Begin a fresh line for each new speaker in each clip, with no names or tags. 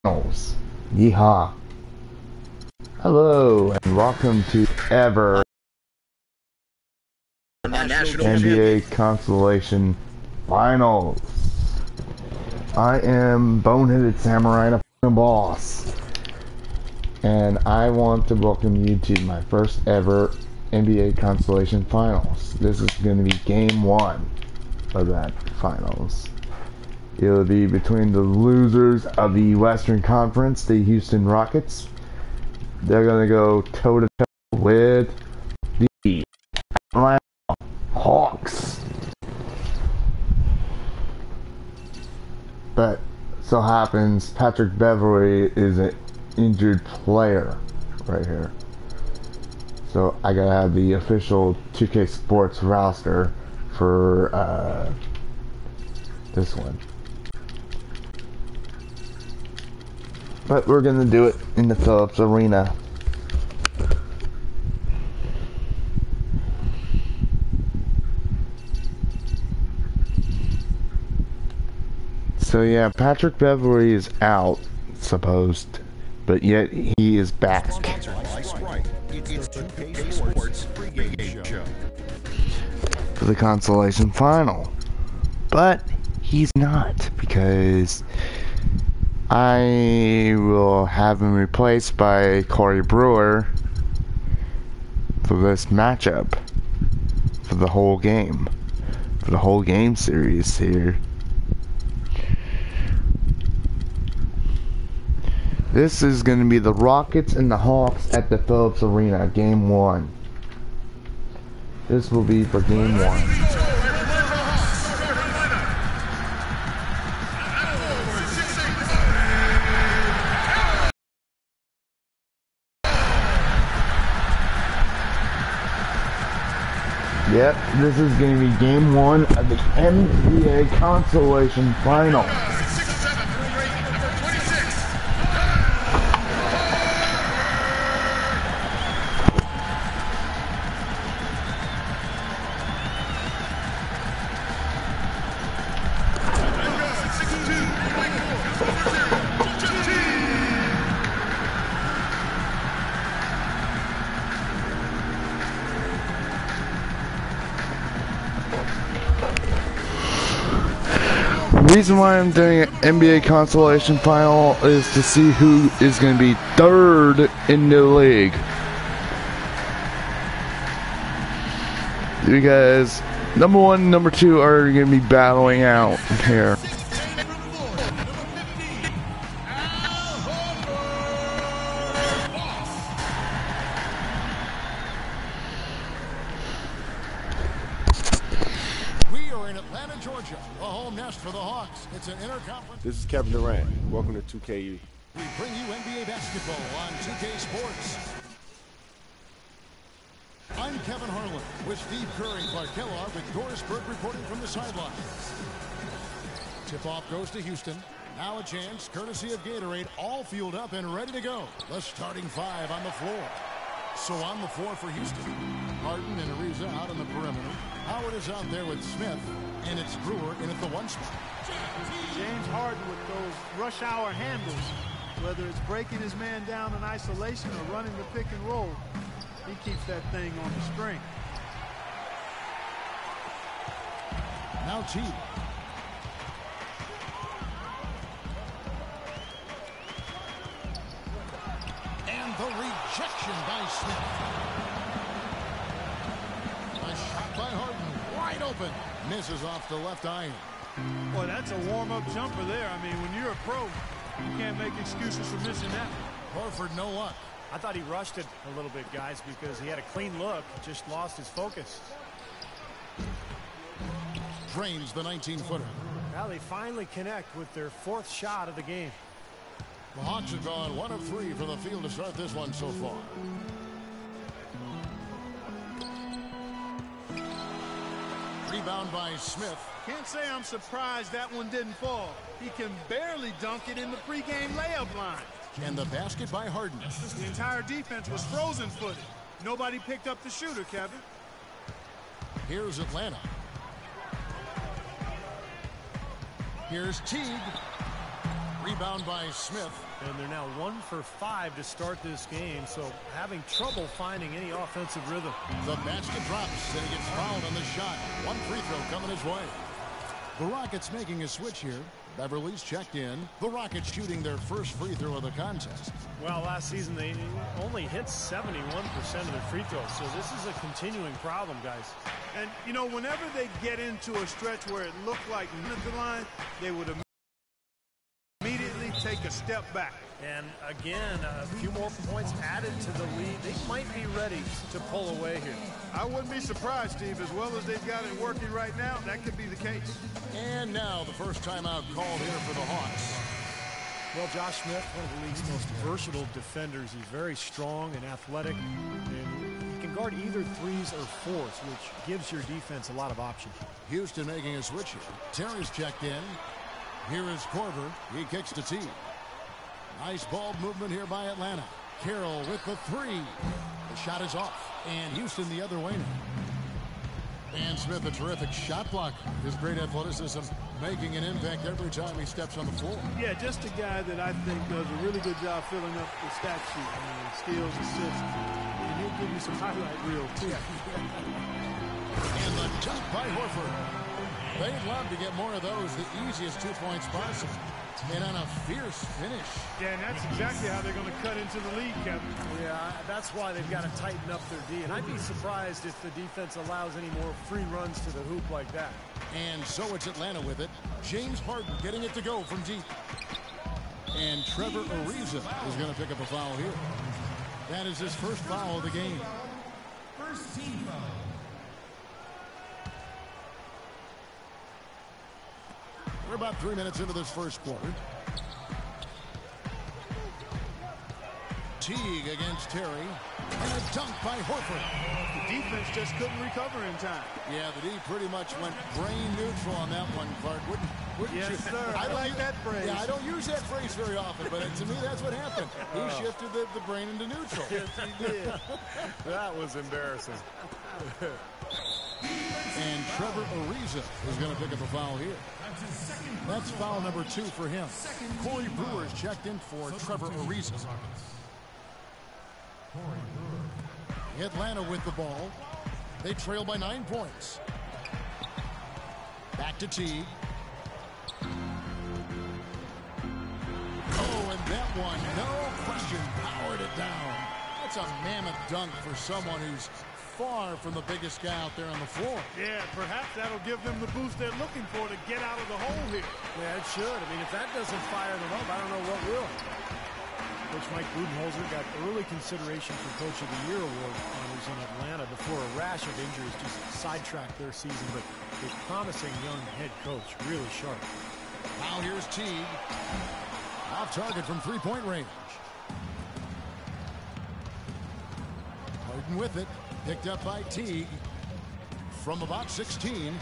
Yeehaw. Hello and welcome to ever NBA Consolation Finals. I am Boneheaded Samurai, the f***ing boss. And I want to welcome you to my first ever NBA Consolation Finals. This is going to be game one of that finals. It'll be between the losers of the Western Conference, the Houston Rockets. They're going to go toe-to-toe with the Atlanta Hawks. But so happens Patrick Beverley is an injured player right here. So I gotta have the official 2K Sports roster for this one. But we're gonna do it in the Phillips Arena. So yeah, Patrick Beverley is out, supposed, but yet he is back. For the consolation final. But he's not, because I will have him replaced by Corey Brewer for this matchup, for the whole game, series here. This is going to be the Rockets and the Hawks at the Phillips Arena, game one. This will be for game one. Yep, this is going to be game one of the NBA Consolation Final. The reason why I'm doing an NBA Consolation Final is to see who is going to be third in the league. Because number one and number two are going to be battling out here.
This is Kevin Durant. Welcome to 2K.
We bring you NBA basketball on 2K Sports. I'm Kevin Harlan with Steve Kerr and Clark Kellogg with Doris Burke reporting from the sidelines. Tip-off goes to Houston. Now a chance, courtesy of Gatorade, all fueled up and ready to go. The starting five on the floor. So on the floor for Houston, Harden and Ariza out on the perimeter. Howard is out there with Smith, and it's Brewer in at the one spot.
James Harden with those rush hour handles, whether it's breaking his man down in isolation or running the pick and roll, he keeps that thing on the string.
Now Teague. And the rejection by Smith. A shot by Harden, wide open. Misses off the left iron.
Boy, that's a warm-up jumper there. I mean, when you're a pro, you can't make excuses for missing that.
Horford, no luck.
I thought he rushed it a little bit, guys, because he had a clean look, just lost his focus.
Drains the 19-footer.
Well, they finally connect with their fourth shot of the game.
The Hawks have gone 1 of 3 from the field to start this one so far. Rebound by Smith.
Can't say I'm surprised that one didn't fall. He can barely dunk it in the pregame layup line.
And the basket by Harden.
The entire defense was frozen-footed. Nobody picked up the shooter, Kevin.
Here's Atlanta. Here's Teague. Rebound by Smith.
And they're now 1 for 5 to start this game, so having trouble finding any offensive rhythm.
The basket drops, and he gets fouled on the shot. One free throw coming his way. The Rockets making a switch here. Beverly's checked in. The Rockets shooting their first free throw of the contest.
Well, last season they only hit 71% of their free throws, so this is a continuing problem, guys.
And, you know, whenever they get into a stretch where it looked like at the line, they would immediately take a step back.
And again, a few more points added to the lead. They might be ready to pull away here.
I wouldn't be surprised, Steve. As well as they've got it working right now, that could be the case.
And now the first timeout called here for the Hawks.
Well, Josh Smith, one of the league's most versatile defenders. He's very strong and athletic, and he can guard either threes or fours, which gives your defense a lot of options.
Houston making a switch here. Terry's checked in. Here is Korver. He kicks to T. Nice ball movement here by Atlanta. Carroll with the three. The shot is off. And Houston the other way now. And Smith, a terrific shot blocker. His great athleticism making an impact every time he steps on the floor.
Yeah, just a guy that I think does a really good job filling up the stat sheet. I mean, steals, assists, and he'll give you some highlight reel, too.
And the dunk by Horford. They'd love to get more of those, the easiest 2 points possible. And on a fierce finish.
Yeah, and that's exactly how they're going to cut into the lead, Kevin.
Yeah, that's why they've got to tighten up their D. And I'd be surprised if the defense allows any more free runs to the hoop like that.
And so it's Atlanta with it. James Harden getting it to go from deep. And Trevor Ariza is going to pick up a foul here. That is his first foul of the game.
First team foul.
We're about 3 minutes into this first quarter. Teague against Terry. And a dunk by Horford.
The defense just couldn't recover in time.
Yeah, the D pretty much went brain neutral on that one, Clark. Wouldn't
Yes,
you?
sir. I like that phrase.
Yeah, I don't use that phrase very often, but to me that's what happened. He shifted the brain into neutral.
Yes, he did.
That was embarrassing.
And Trevor Ariza is going to pick up a foul here. That's foul number 2 for him. Corey Brewer's checked in for Trevor Ariza. Atlanta with the ball. They trail by 9 points. Back to Teague. Oh, and that one, no question, powered it down. That's a mammoth dunk for someone who's far from the biggest guy out there on the floor.
Yeah, perhaps that'll give them the boost they're looking for to get out of the hole here.
Yeah, it should. I mean, if that doesn't fire them up, I don't know what will. Coach Mike Budenholzer got early consideration for Coach of the Year award honors in Atlanta before a rash of injuries just sidetracked their season, but a promising young head coach, really sharp.
Now here's Teague. Off target from three-point range. Harden with it. Picked up by Teague from about 16.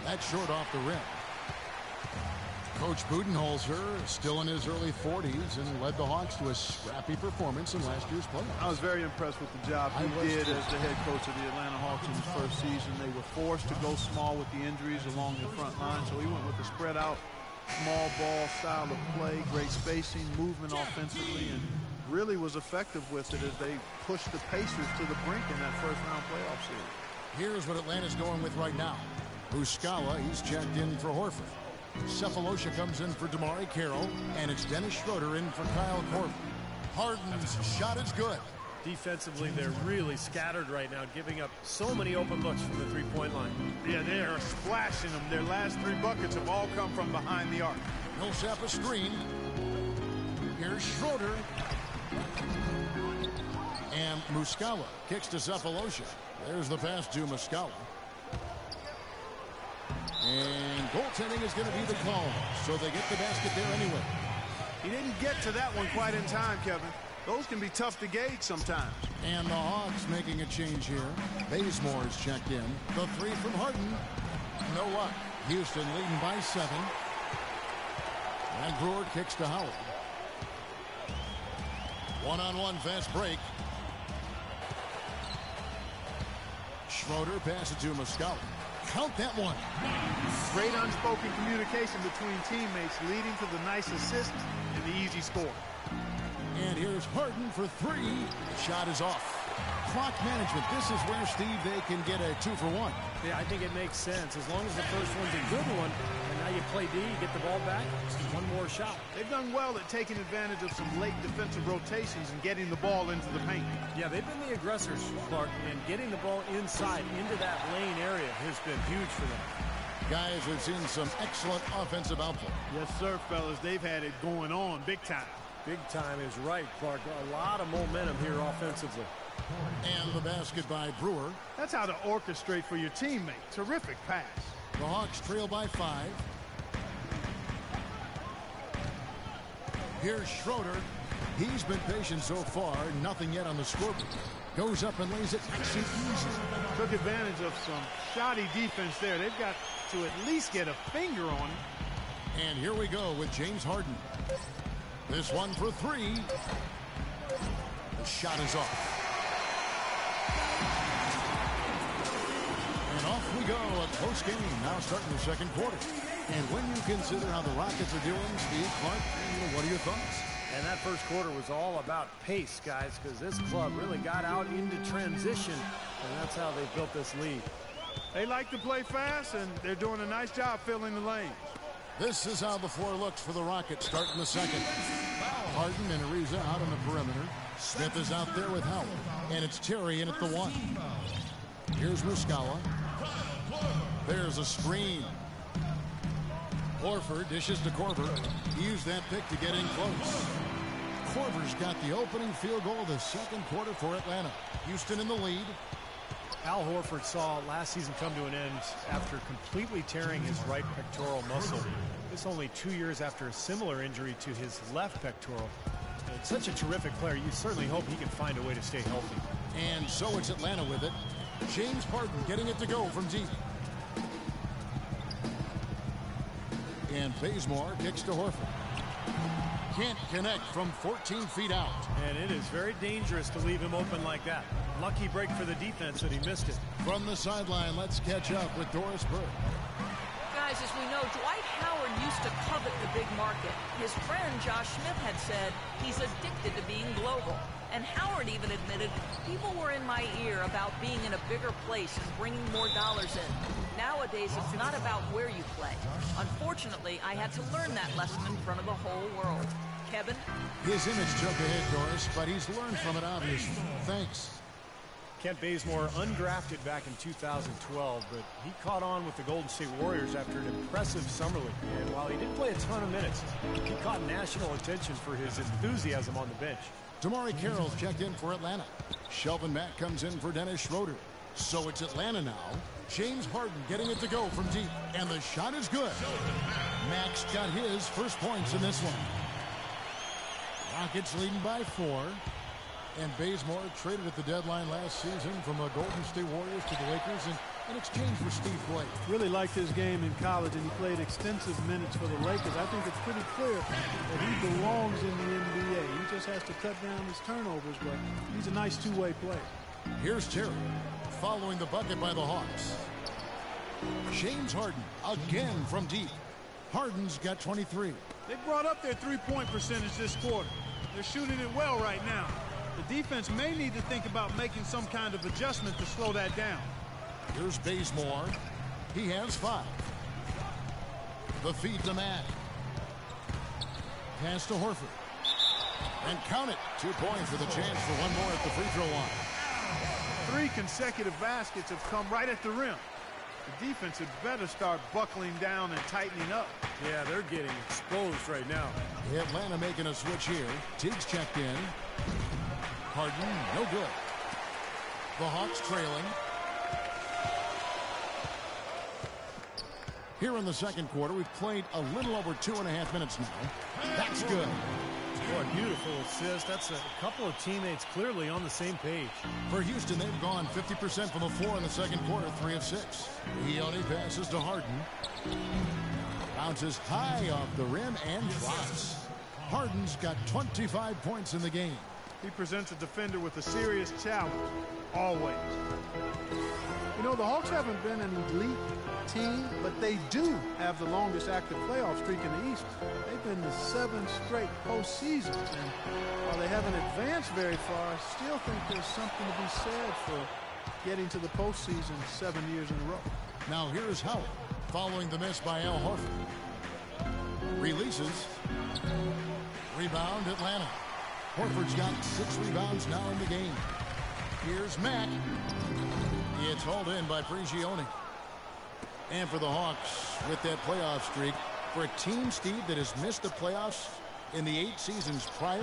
That's short off the rim. Coach Budenholzer still in his early 40s and led the Hawks to a scrappy performance in last year's playoffs.
I was very impressed with the job he did as the head coach of the Atlanta Hawks in his first season. They were forced to go small with the injuries along the front line, so he went with a spread out, small ball style of play, great spacing, movement offensively, and really was effective with it as they pushed the Pacers to the brink in that first round playoff series.
Here's what Atlanta's going with right now. Muscala, he's checked in for Horford. Cephalosha comes in for DeMar Carroll, and it's Dennis Schroeder in for Kyle Korver. Harden's shot is good.
Defensively, they're really scattered right now, giving up so many open looks from the three-point line.
Yeah, they are splashing them. Their last 3 buckets have all come from behind the arc.
Millsap a screen. Here's Schroeder. And Muscala kicks to Cephalosha. There's the pass to Muscala. And goaltending is going to be the call, so they get the basket there anyway.
He didn't get to that one quite in time, Kevin. Those can be tough to gauge sometimes.
And the Hawks making a change here. Bazemore is checked in. The three from Harden. No luck. Houston leading by 7. And Brewer kicks to Howard. One-on-one fast break. Schroeder passes to Muscala. count that one.
Great unspoken communication between teammates, leading to the nice assist and the easy score.
And here's Harden for three. The shot is off. Clock management. This is where, Steve, they can get a 2-for-1.
Yeah, I think it makes sense. As long as the first one's a good one, and now you play D, you get the ball back, one more shot.
They've done well at taking advantage of some late defensive rotations and getting the ball into the paint.
Yeah, they've been the aggressors, Clark, and getting the ball inside into that lane area has been huge for them.
Guys, we've seen some excellent offensive output.
Yes, sir, fellas. They've had it going on big time.
Big time is right, Clark. A lot of momentum here offensively.
And the basket by Brewer.
That's how to orchestrate for your teammate. Terrific pass.
The Hawks trail by 5. Here's Schroeder. He's been patient so far. Nothing yet on the scoreboard. Goes up and lays it nice and easy.
Took advantage of some shoddy defense there. They've got to at least get a finger on him.
And here we go with James Harden. This one for three. The shot is off. And off we go, a close game, now starting the second quarter. And when you consider how the Rockets are doing, Steve, Clark, what are your thoughts?
And that first quarter was all about pace, guys, because this club really got out into transition, and that's how they built this lead.
They like to play fast, and they're doing a nice job filling the lane.
This is how the floor looks for the Rockets starting the second. Harden and Ariza out on the perimeter. Smith is out there with Howard, and it's Terry in at the 1. Here's Muscala. There's a screen. Horford dishes to Korver. He used that pick to get in close. Korver's got the opening field goal of the second quarter for Atlanta. Houston in the lead.
Al Horford saw last season come to an end after completely tearing his right pectoral muscle. This only 2 years after a similar injury to his left pectoral. And such a terrific player, you certainly hope he can find a way to stay healthy.
And so it's Atlanta with it. James Harden getting it to go from deep. And Bazemore kicks to Horford. Can't connect from 14 feet out.
And it is very dangerous to leave him open like that. Lucky break for the defense that he missed it.
From the sideline, let's catch up with Doris Burke.
Guys, as we know, Dwight Howard used to covet the big market. His friend Josh Smith had said he's addicted to being global. And Howard even admitted people were in my ear about being in a bigger place and bringing more dollars in. Nowadays, it's not about where you play. Unfortunately, I had to learn that lesson in front of the whole world. Kevin?
His image took a hit, Doris, but he's learned from it, obviously. Thanks.
Kent Bazemore, undrafted back in 2012, but he caught on with the Golden State Warriors after an impressive summer league. And while he didn't play a ton of minutes, he caught national attention for his enthusiasm on the bench.
Damari Carroll's checked in for Atlanta. Shelvin Mack comes in for Dennis Schroeder. So it's Atlanta now. James Harden getting it to go from deep. And the shot is good. Mack's got his first points in this one. Rockets leading by 4. And Bazemore traded at the deadline last season from the Golden State Warriors to the Lakers in exchange for Steve Blake.
Really liked his game in college, and he played extensive minutes for the Lakers. I think it's pretty clear that he belongs in the NBA. He just has to cut down his turnovers, but he's a nice two-way player.
Here's Terry following the bucket by the Hawks. James Harden again from deep. Harden's got 23.
They brought up their three-point percentage this quarter. They're shooting it well right now. The defense may need to think about making some kind of adjustment to slow that down.
Here's Bazemore. He has 5. The feed to Mack. Pass to Horford. And count it. 2 points with a chance for one more at the free throw line.
3 consecutive baskets have come right at the rim. The defense had better start buckling down and tightening up.
Yeah, they're getting exposed right now.
Atlanta making a switch here. Teague's checked in. Harden, no good. The Hawks trailing. Here in the second quarter, we've played a little over 2.5 minutes now. That's good.
Boy, beautiful assist. That's a couple of teammates clearly on the same page.
For Houston, they've gone 50% from the floor in the second quarter, 3 of 6. He only passes to Harden. Bounces high off the rim and drops. Harden's got 25 points in the game.
He presents a defender with a serious challenge, always. You know, the Hawks haven't been an elite team, but they do have the longest active playoff streak in the East. They've been the 7 straight postseasons, and while they haven't advanced very far, I still think there's something to be said for getting to the postseason 7 years in a row.
Now here's Howard, following the miss by Al Horford. Releases. Rebound, Atlanta. Horford's got 6 rebounds now in the game. Here's Mack. It's hauled in by Prigioni. And for the Hawks, with that playoff streak, for a team, Steve, that has missed the playoffs in the 8 seasons prior,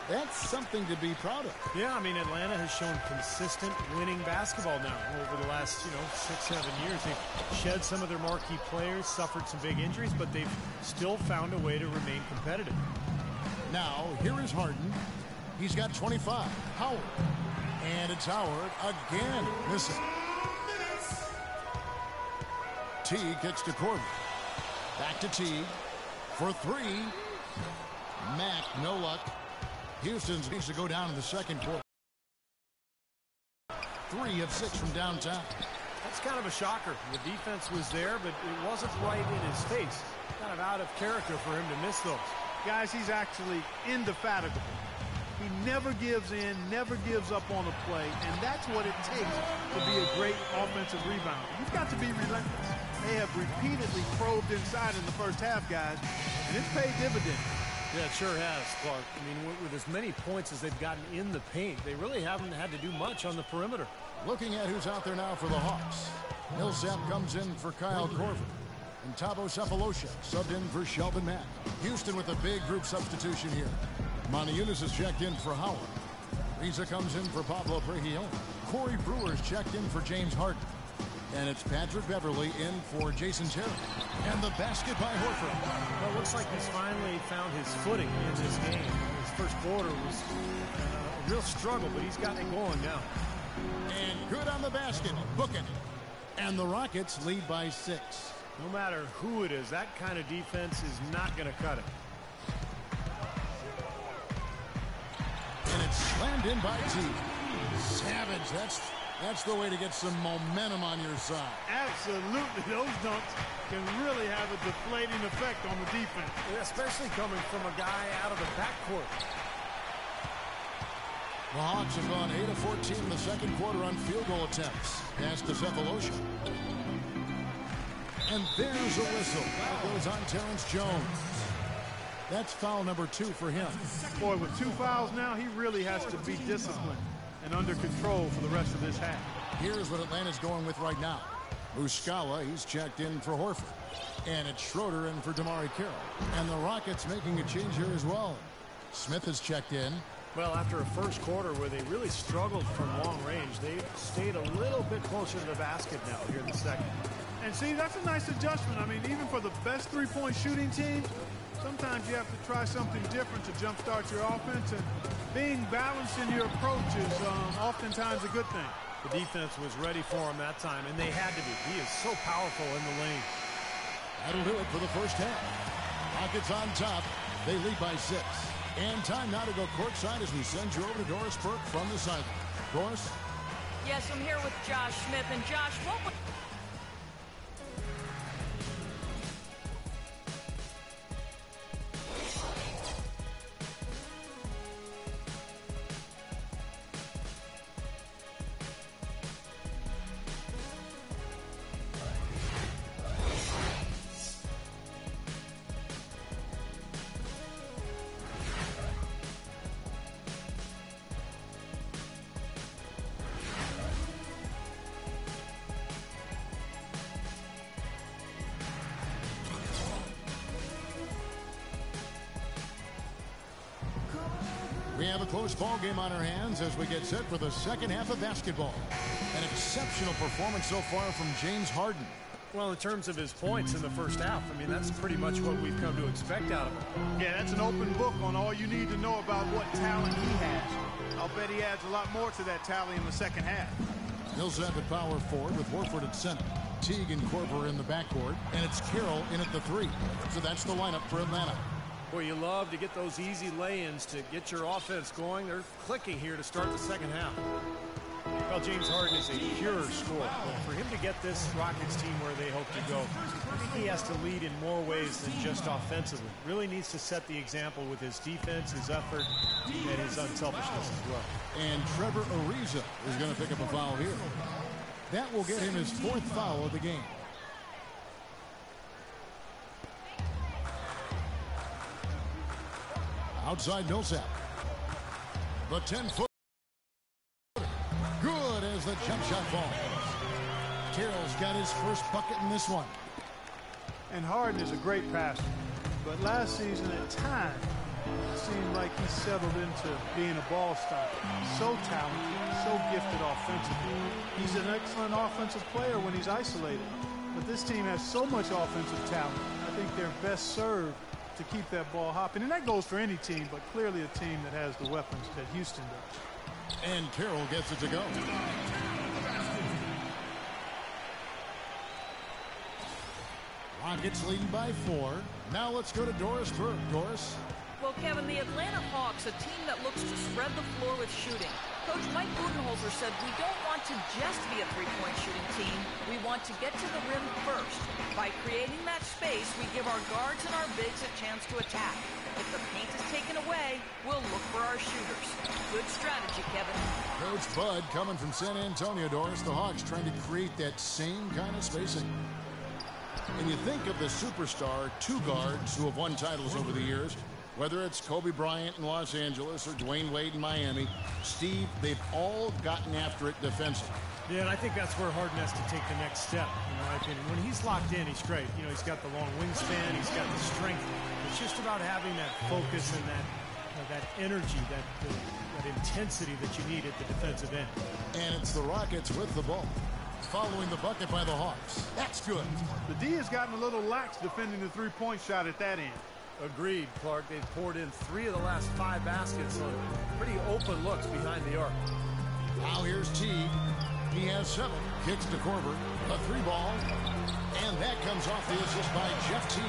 that's something to be proud of.
Yeah, I mean, Atlanta has shown consistent winning basketball now over the last, 6-7 years. They've shed some of their marquee players, suffered some big injuries, but they've still found a way to remain competitive.
Now, here is Harden. He's got 25. Howard. And it's Howard again missing. Teague gets to Corbin. Back to Teague for 3. Mack, no luck. Houston needs to go down in the second quarter. 3 of 6 from downtown.
That's kind of a shocker. The defense was there, but it wasn't right in his face. Kind of out of character for him to miss those.
Guys, he's actually indefatigable. He never gives in, never gives up on a play, and that's what it takes to be a great offensive rebounder. You've got to be relentless. They have repeatedly probed inside in the first half, guys, and it's paid dividends.
Yeah, it sure has, Clark. I mean, with as many points as they've gotten in the paint, they really haven't had to do much on the perimeter.
Looking at who's out there now for the Hawks. Millsap comes in for Kyle Korver. And Thabo Sefolosha subbed in for Shelvin Mack. Houston with a big group substitution here. Monty Eunice is checked in for Howard. Riza comes in for Pablo Prigioni. Corey Brewer's checked in for James Harden. And it's Patrick Beverly in for Jason Terry. And the basket by Horford.
Well, it looks like he's finally found his footing in this game. His first quarter was a real struggle, but he's got it going now.
And good on the basket. Booking. And the Rockets lead by 6.
No matter who it is, that kind of defense is not going to cut it.
And it's slammed in by T. Savage. That's the way to get some momentum on your side.
Absolutely. Those dunks can really have a deflating effect on the defense.
Especially coming from a guy out of the backcourt.
The Hawks have gone 8 of 14 in the second quarter on field goal attempts. Pass to Sefolosha. And there's a whistle. That goes on Terrence Jones. That's foul number 2 for him.
Boy, with 2 fouls now, he really has to be disciplined and under control for the rest of this half.
Here's what Atlanta's going with right now. Muscala, he's checked in for Horford. And it's Schroeder in for DeMarre Carroll. And the Rockets making a change here as well. Smith is checked in.
Well, after a first quarter where they really struggled from long range, they've stayed a little bit closer to the basket now here in the second.
And see, that's a nice adjustment. I mean, even for the best three-point shooting team, sometimes you have to try something different to jumpstart your offense. And being balanced in your approach is oftentimes a good thing.
The defense was ready for him that time, and they had to be. He is so powerful in the lane.
That'll do it for the first half. Rockets on top. They lead by 6. And time now to go courtside as we send you over to Doris Burke from the sideline. Doris?
Yes, I'm here with Josh Smith. And Josh, what was...
We have a close ball game on our hands as we get set for the second half of basketball. An exceptional performance so far from James Harden.
Well, in terms of his points in the first half, I mean, that's pretty much what we've come to expect out of him.
Yeah, that's an open book on all you need to know about what talent he has. I'll bet he adds a lot more to that tally in the second half.
Millsap at power forward with Horford at center. Teague and Korver in the backcourt. And it's Carroll in at the 3. So that's the lineup for Atlanta.
Boy, you love to get those easy lay-ins to get your offense going. They're clicking here to start the second half. Well, James Harden is a pure scorer. For him to get this Rockets team where they hope to go, I think he has to lead in more ways than just offensively. Really needs to set the example with his defense, his effort, and his unselfishness as well.
And Trevor Ariza is going to pick up a foul here. That will get him his 4th foul of the game. Outside Millsap. The 10-foot. Good as the jump shot falls. Carroll's got his first bucket in this one.
And Harden is a great passer. But last season at times, it seemed like he settled into being a ball stopper. So talented, so gifted offensively. He's an excellent offensive player when he's isolated. But this team has so much offensive talent. I think they're best served to keep that ball hopping. And that goes for any team, but clearly a team that has the weapons that Houston does.
And Carroll gets it to go. Rockets leading by 4. Now let's go to Doris Burke. Doris?
Well, Kevin, the Atlanta Hawks, a team that looks to spread the floor with shooting. Coach Mike Budenholzer said we don't want to just be a three-point shooting team. We want to get to the rim first. By creating that space, we give our guards and our bigs a chance to attack. If the paint is taken away, we'll look for our shooters. Good strategy, Kevin.
Coach Bud coming from San Antonio, Doris. The Hawks trying to create that same kind of spacing. And you think of the superstar two guards who have won titles over the years, whether it's Kobe Bryant in Los Angeles or Dwayne Wade in Miami, Steve, they've all gotten after it defensively.
Yeah, and I think that's where Harden has to take the next step, in my opinion. When he's locked in, he's great. You know, he's got the long wingspan, he's got the strength. It's just about having that focus and that energy, that intensity that you need at the defensive end.
And it's the Rockets with the ball, following the bucket by the Hawks. That's good.
The D has gotten a little lax defending the three-point shot at that end.
Agreed, Clark. They've poured in 3 of the last 5 baskets on pretty open looks behind the arc.
Now here's Teague. He has 7. Kicks to Korver. A 3-ball. And that comes off the assist by Jeff Teague.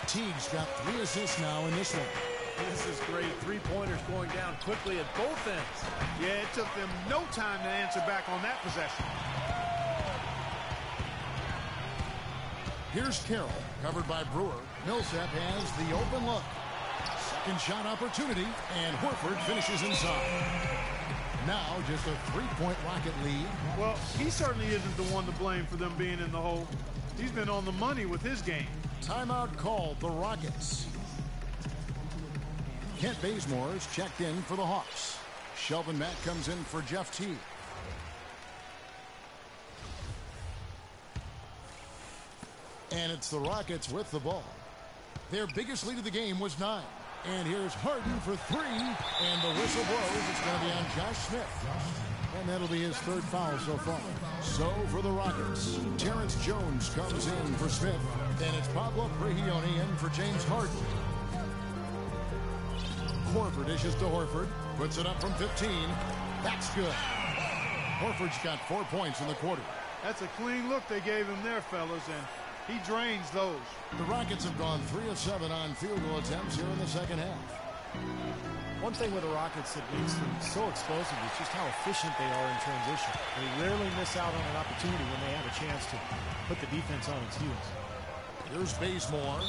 Teague's got 3 assists now in this one.
This is great. 3-pointers going down quickly at both ends.
Yeah, it took them no time to answer back on that possession.
Here's Carroll, covered by Brewer. Millsap has the open look. Second shot opportunity, and Horford finishes inside. Now just a 3-point Rocket lead.
Well, he certainly isn't the one to blame for them being in the hole. He's been on the money with his game.
Timeout called the Rockets. Kent Bazemore is checked in for the Hawks. Shelvin Mack comes in for Jeff Teague. And it's the Rockets with the ball. Their biggest lead of the game was 9. And here's Harden for 3. And the whistle blows. It's going to be on Josh Smith. And that'll be his 3rd foul so far. So for the Rockets, Terrence Jones comes in for Smith. And it's Pablo Prigioni in for James Harden. Horford dishes to Horford. Puts it up from 15. That's good. Horford's got 4 points in the quarter.
That's a clean look they gave him there, fellas, and he drains those.
The Rockets have gone 3 of 7 on field goal attempts here in the second half.
One thing with the Rockets that makes them so explosive is just how efficient they are in transition. They rarely miss out on an opportunity when they have a chance to put the defense on its heels.
Here's Bazemore.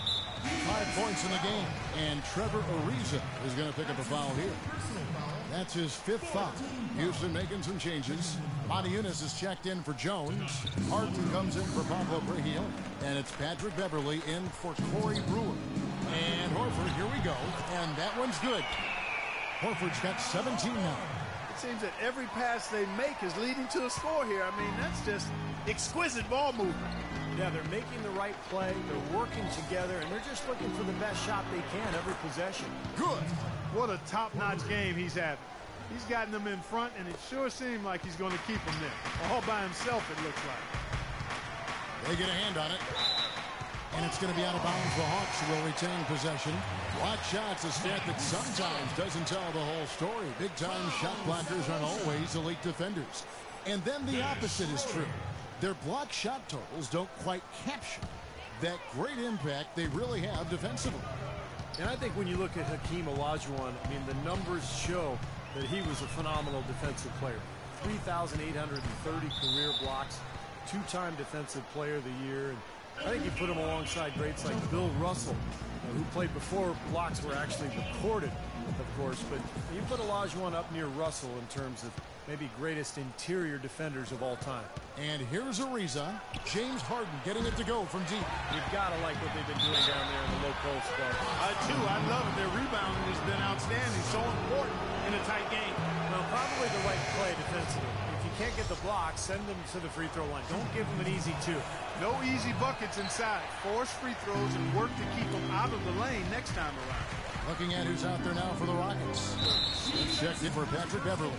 5 points in the game. And Trevor Ariza is going to pick up a foul here. That's his 5th foul. Houston making some changes. Matiunas is checked in for Jones. Harden comes in for Pablo Prigioni. And it's Patrick Beverly in for Corey Brewer. And Horford, here we go. And that one's good. Horford's got 17 now.
It seems that every pass they make is leading to a score here. I mean, that's just exquisite ball movement.
Yeah, they're making the right play. They're working together, and they're just looking for the best shot they can every possession.
Good. What a top-notch game he's having. He's gotten them in front, and it sure seemed like he's going to keep them there. All by himself, it looks like.
They get a hand on it. And it's going to be out of bounds. The Hawks will retain possession. Block shots, a stat that sometimes doesn't tell the whole story. Big-time shot blockers aren't always elite defenders. And then the opposite is true. Their block shot totals don't quite capture that great impact they really have defensively.
And I think when you look at Hakeem Olajuwon, I mean, the numbers show that he was a phenomenal defensive player. 3,830 career blocks, two-time Defensive Player of the Year. And I think you put him alongside greats like Bill Russell, who played before blocks were actually recorded, of course. But you put Olajuwon up near Russell in terms of maybe greatest interior defenders of all time.
And here's Ariza. James Harden getting it to go from deep.
You've got to like what they've been doing down there in the low post.
I do. I love it. Their rebounding has been outstanding. So important in a tight game.
Well, probably the right play defensively. If you can't get the block, send them to the free throw line. Don't give them an easy two.
No easy buckets inside. Force free throws and work to keep them out of the lane next time around.
Looking at who's out there now for the Rockets. Checked in for Patrick Beverly.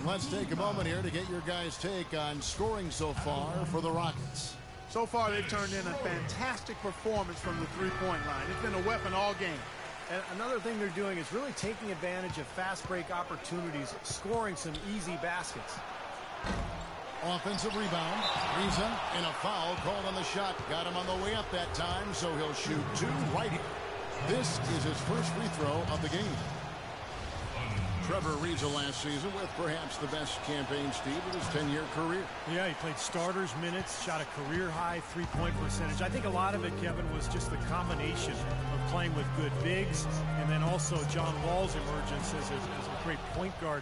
Let's take a moment here to get your guys' take on scoring so far for the Rockets.
So far, they've turned in a fantastic performance from the three-point line. It's been a weapon all game.
And another thing they're doing is really taking advantage of fast break opportunities, scoring some easy baskets.
Offensive rebound. Ariza and a foul called on the shot. Got him on the way up that time, so he'll shoot two right here. This is his first free throw of the game. Trevor Ariza last season with perhaps the best campaign, Steve, of his 10-year career.
Yeah, he played starters minutes, shot a career-high three-point percentage. I think a lot of it, Kevin, was just the combination of playing with good bigs and then also John Wall's emergence as a great point guard.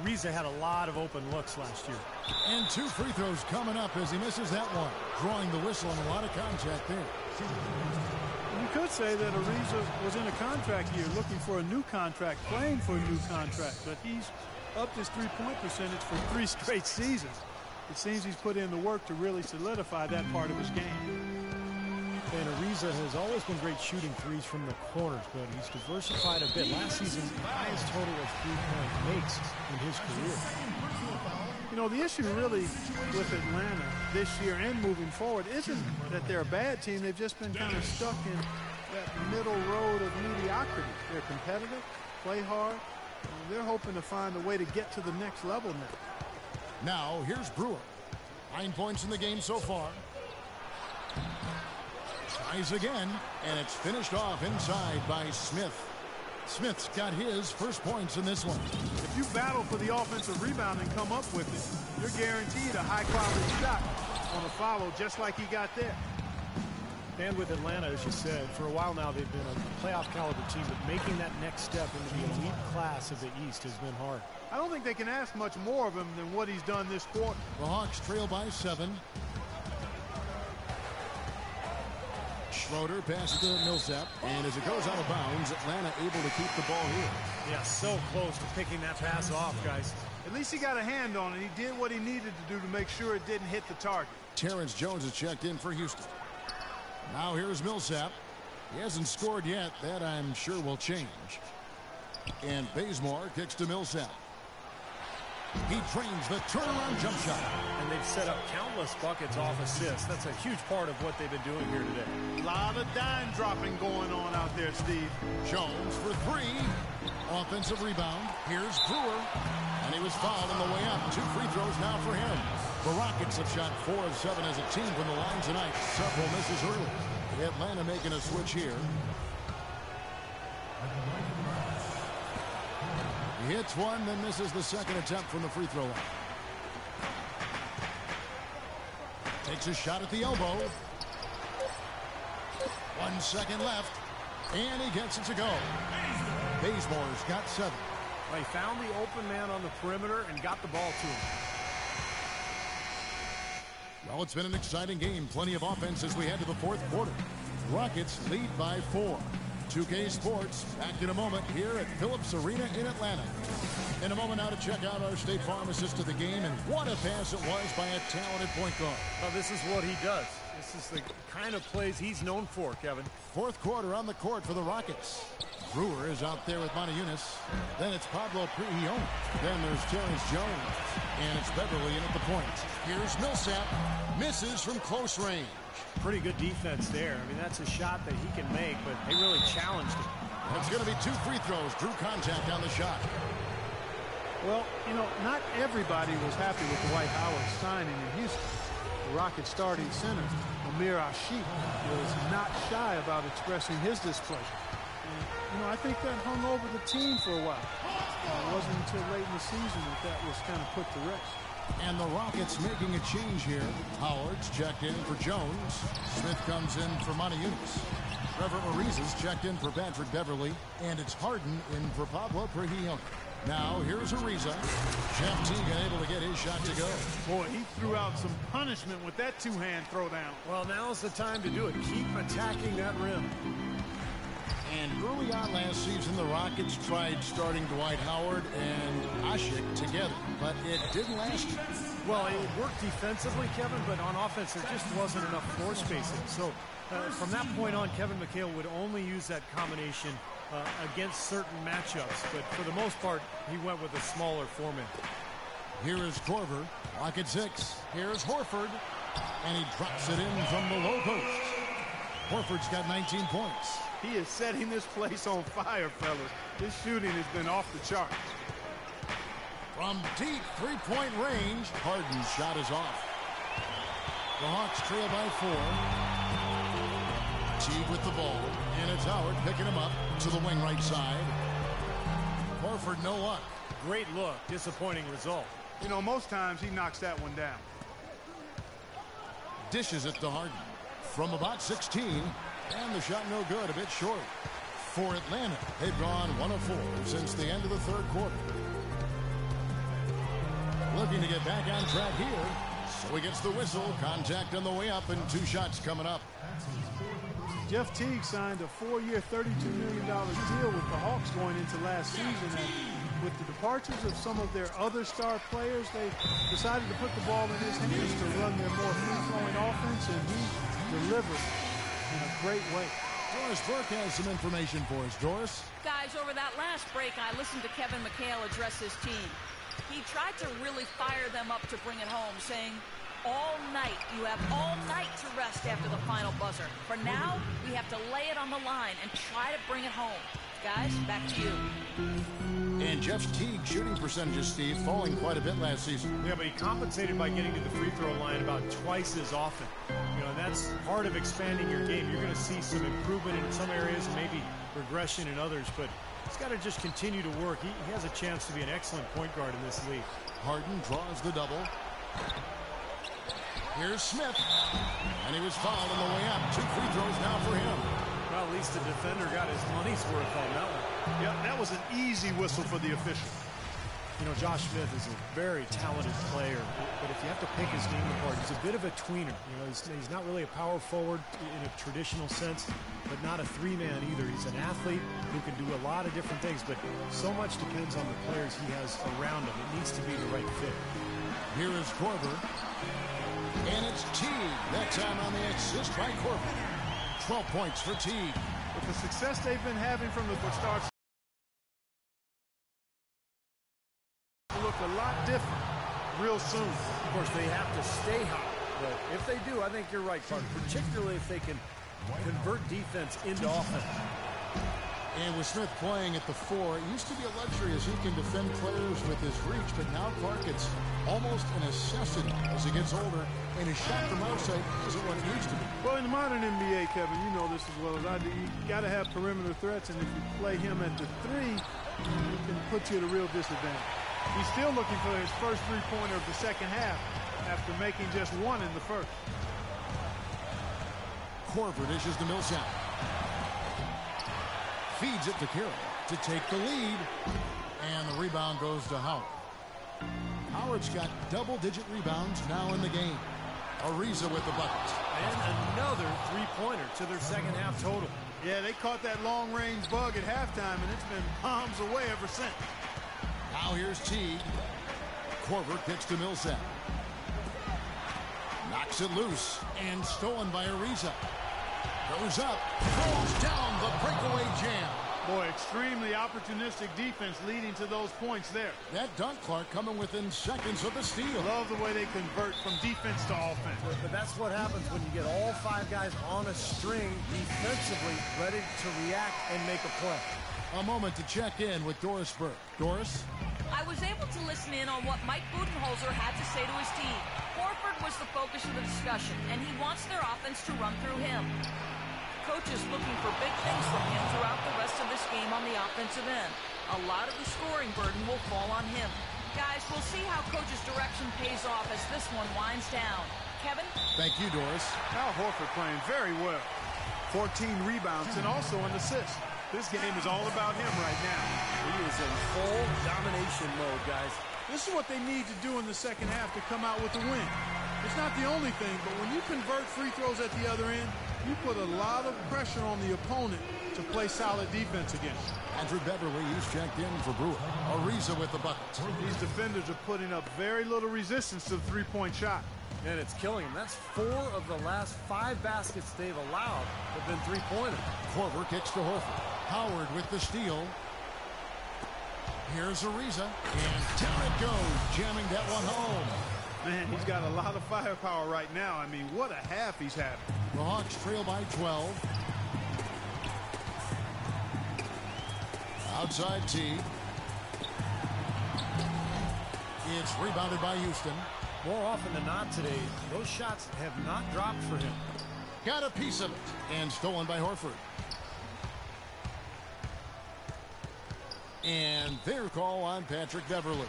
Ariza had a lot of open looks last year.
And two free throws coming up as he misses that one. Drawing the whistle and a lot of contact there.
You could say that Ariza was in a contract year, looking for a new contract, playing for a new contract, but he's upped his three-point percentage for 3 straight seasons. It seems he's put in the work to really solidify that part of his game.
And Ariza has always been great shooting threes from the corners, but he's diversified a bit. Last season, highest total of three-point makes in his career.
You know, the issue really with Atlanta this year and moving forward isn't that they're a bad team. They've just been kind of stuck in that middle road of mediocrity. They're competitive, play hard, and they're hoping to find a way to get to the next level now.
Now, here's Brewer. 9 points in the game so far. Tries again, and it's finished off inside by Smith. Smith's got his first points in this one.
If you battle for the offensive rebound and come up with it, you're guaranteed a high-quality shot on a follow just like he got there.
And with Atlanta, as you said, for a while now they've been a playoff caliber team, but making that next step into the elite class of the East has been hard.
I don't think they can ask much more of him than what he's done this quarter.
The Hawks trail by 7. Schroeder passes to Millsap, and as it goes out of bounds, Atlanta able to keep the ball here.
Yeah, so close to picking that pass off, guys.
At least he got a hand on it. He did what he needed to do to make sure it didn't hit the target.
Terrence Jones is checked in for Houston. Now here's Millsap. He hasn't scored yet. That I'm sure will change. And Bazemore kicks to Millsap. He trains the turnaround jump shot.
And they've set up countless buckets off assists. That's a huge part of what they've been doing here today.
A lot of dime dropping going on out there, Steve.
Jones for 3. Offensive rebound. Here's Brewer. And he was fouled on the way up. 2 free throws now for him. The Rockets have shot 4 of 7 as a team from the line tonight. Several misses early. Atlanta making a switch here. He hits one, then misses the second attempt from the free throw line. Takes a shot at the elbow. 1 second left. And he gets it to go. Bazemore's got 7.
He found the open man on the perimeter and got the ball to him.
Well, it's been an exciting game. Plenty of offense as we head to the fourth quarter. Rockets lead by 4. 2K Sports back in a moment here at Phillips Arena in Atlanta. In a moment now to check out our State Farm assist to the game, and what a pass it was by a talented point guard.
Well, this is what he does. This is the kind of plays he's known for, Kevin.
Fourth quarter on the court for the Rockets. Brewer is out there with Montejunas. Then it's Pablo Prigioni. Then there's Terrence Jones. And it's Beverly in at the point. Here's Millsap. Misses from close range.
Pretty good defense there. I mean, that's a shot that he can make, but they really challenged him.
It's going to be 2 free throws. Drew contact on the shot.
Well, you know, not everybody was happy with Dwight Howard signing in Houston. The Rockets starting center, Amir Ashik, was not shy about expressing his displeasure. And, I think that hung over the team for a while. It wasn't until late in the season that was kind of put to rest.
And the Rockets making a change here. Howard's checked in for Jones. Smith comes in for Monteunice. Trevor Ariza's checked in for Patrick Beverly. And it's Harden in for Pablo Prigioni. Now, here's Ariza. Jeff Teague able to get his shot to go.
Boy, he threw out some punishment with that two-hand throwdown.
Well, now's the time to do it. Keep attacking that rim.
And early on last season, the Rockets tried starting Dwight Howard and Ashik together, but it didn't last.
Well, it worked defensively, Kevin, but on offense, there just wasn't enough floor spacing. So from that point on, Kevin McHale would only use that combination against certain matchups, but for the most part, he went with a smaller format.
Here is Korver, Rocket 6. Here's Horford, and he drops it in from the low post. Horford's got 19 points.
He is setting this place on fire, fellas. His shooting has been off the charts.
From deep three-point range, Harden's shot is off. The Hawks trail by 4. Teague with the ball, and it's Howard picking him up to the wing right side. Horford, no luck.
Great look, disappointing result.
Most times he knocks that one down.
Dishes it to Harden from about 16, and the shot no good, a bit short. For Atlanta, they've gone 1 of 4 since the end of the third quarter. Looking to get back on track here, so he gets the whistle. Contact on the way up, and 2 shots coming up.
Jeff Teague signed a 4-year, $32 million deal with the Hawks going into last season. And with the departures of some of their other star players, they decided to put the ball in his hands to run their more free-flowing offense, and he delivered in a great way.
Doris Burke has some information for us. Doris?
Guys, over that last break, I listened to Kevin McHale address his team. He tried to really fire them up to bring it home, saying, all night, you have all night to rest after the final buzzer. For now, we have to lay it on the line and try to bring it home. Guys, back to you.
And Jeff Teague shooting percentages, Steve, falling quite a bit last season.
Yeah, but he compensated by getting to the free throw line about twice as often. And that's part of expanding your game. You're going to see some improvement in some areas and maybe regression in others, but he's got to just continue to work. He has a chance to be an excellent point guard in this league.
Harden draws the double. Here's Smith, and he was fouled on the way up. 2 free throws now for him.
Well, at least the defender got his money's worth on that one.
Yeah, that was an easy whistle for the official.
Josh Smith is a very talented player, but if you have to pick his game apart, he's a bit of a tweener. He's not really a power forward in a traditional sense, but not a 3-man either. He's an athlete who can do a lot of different things, but so much depends on the players he has around him. It needs to be the right fit.
Here is Korver. And it's Teague. That time on the assist by Korver. 12 points for Teague.
With the success they've been having from the start, look a lot different real soon.
Of course, they have to stay hot, but if they do, I think you're right, Clark, particularly if they can convert defense into offense.
And with Smith playing at the 4, it used to be a luxury as he can defend players with his reach, but now, Clark, it's almost a necessity as he gets older, and his shot from outside isn't what it needs to be.
Well, in the modern NBA, Kevin, you know this as well as I do, you got to have perimeter threats, and if you play him at the 3, he can put you at a real disadvantage. He's still looking for his first three-pointer of the second half after making just 1 in the first.
Korver dishes to Millsap. Feeds it to Carroll to take the lead. And the rebound goes to Howard. Howard's got double-digit rebounds now in the game. Ariza with the bucket.
And another three-pointer to their second half total.
Yeah, they caught that long-range bug at halftime, and it's been bombs away ever since.
Now here's Teague. Korver kicks to Millsap. Knocks it loose and stolen by Ariza. Goes up, throws down the breakaway jam.
Boy, extremely opportunistic defense leading to those points there.
That dunk, Clark, coming within seconds of the steal.
Love the way they convert from defense to offense.
But that's what happens when you get all 5 guys on a string defensively ready to react and make a play.
A moment to check in with Doris Burke. Doris?
I was able to listen in on what Mike Budenholzer had to say to his team. Horford was the focus of the discussion, and he wants their offense to run through him. Coach is looking for big things from him throughout the rest of this game on the offensive end. A lot of the scoring burden will fall on him. Guys, we'll see how Coach's direction pays off as this one winds down. Kevin?
Thank you, Doris.
Al Horford playing very well. 14 rebounds and also an assist. This game is all about him right now.
He is in full domination mode, guys.
This is what they need to do in the second half to come out with the win. It's not the only thing, but when you convert free throws at the other end, you put a lot of pressure on the opponent to play solid defense against.
Andrew Beverly, he's checked in for Brewer. Ariza with the bucket.
These defenders are putting up very little resistance to the three-point shot.
And it's killing him. That's 4 of the last 5 baskets they've allowed have been three-pointers.
Korver kicks to Horford. Howard with the steal. Here's Ariza. And down it goes, jamming that one home.
Man, he's got a lot of firepower right now. I mean, what a half he's having.
The Hawks trail by 12. Outside T. It's rebounded by Houston.
More often than not today, those shots have not dropped for him.
Got a piece of it. And stolen by Horford. And their call on Patrick Beverly.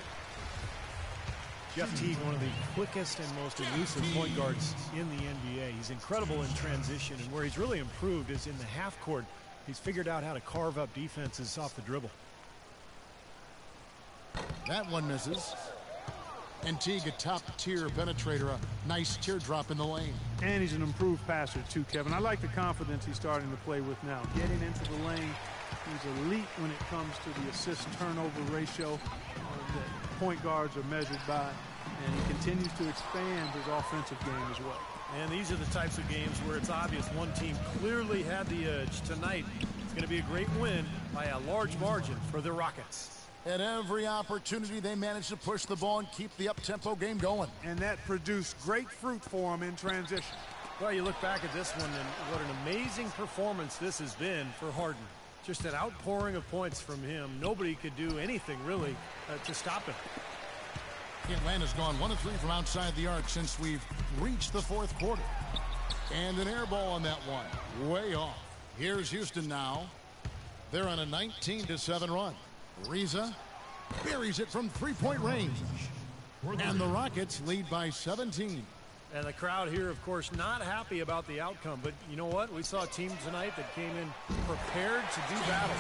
Jeff Teague, one of the quickest and most elusive point guards in the NBA. He's incredible in transition, and where he's really improved is in the half court. He's figured out how to carve up defenses off the dribble.
That one misses. And Teague, a top-tier penetrator, a nice teardrop in the lane.
And he's an improved passer, too, Kevin. I like the confidence he's starting to play with now. Getting into the lane, he's elite when it comes to the assist-turnover ratio that point guards are measured by. And he continues to expand his offensive game as well.
And these are the types of games where it's obvious one team clearly had the edge. Tonight, it's going to be a great win by a large margin for the Rockets.
At every opportunity, they managed to push the ball and keep the up-tempo game going.
And that produced great fruit for him in transition.
Well, you look back at this one, and what an amazing performance this has been for Harden. Just an outpouring of points from him. Nobody could do anything, really, to stop him.
Atlanta's gone 1 of 3 from outside the arc since we've reached the fourth quarter. And an air ball on that one. Way off. Here's Houston now. They're on a 19-7 run. Ariza buries it from three-point range. And the Rockets lead by 17.
And the crowd here, of course, not happy about the outcome. But you know what? We saw a team tonight that came in prepared to do battle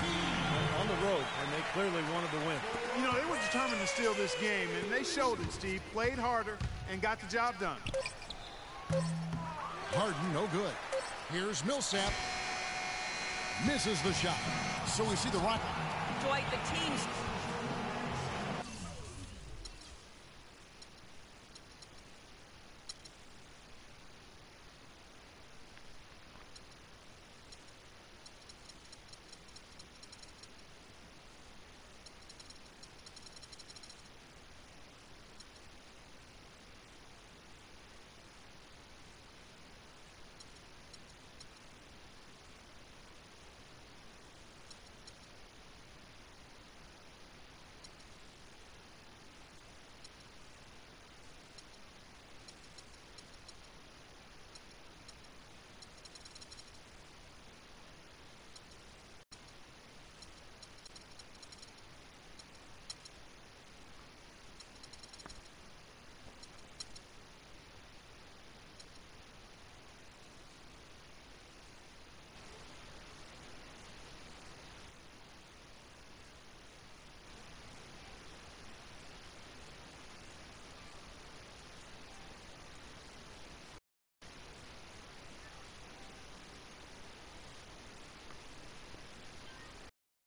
on the road, and they clearly wanted to win.
You know, they were determined to steal this game, and they showed it, Steve. Played harder and got the job done.
Harden, no good. Here's Millsap. Misses the shot. So we see the Rockets.
Dwight, the team's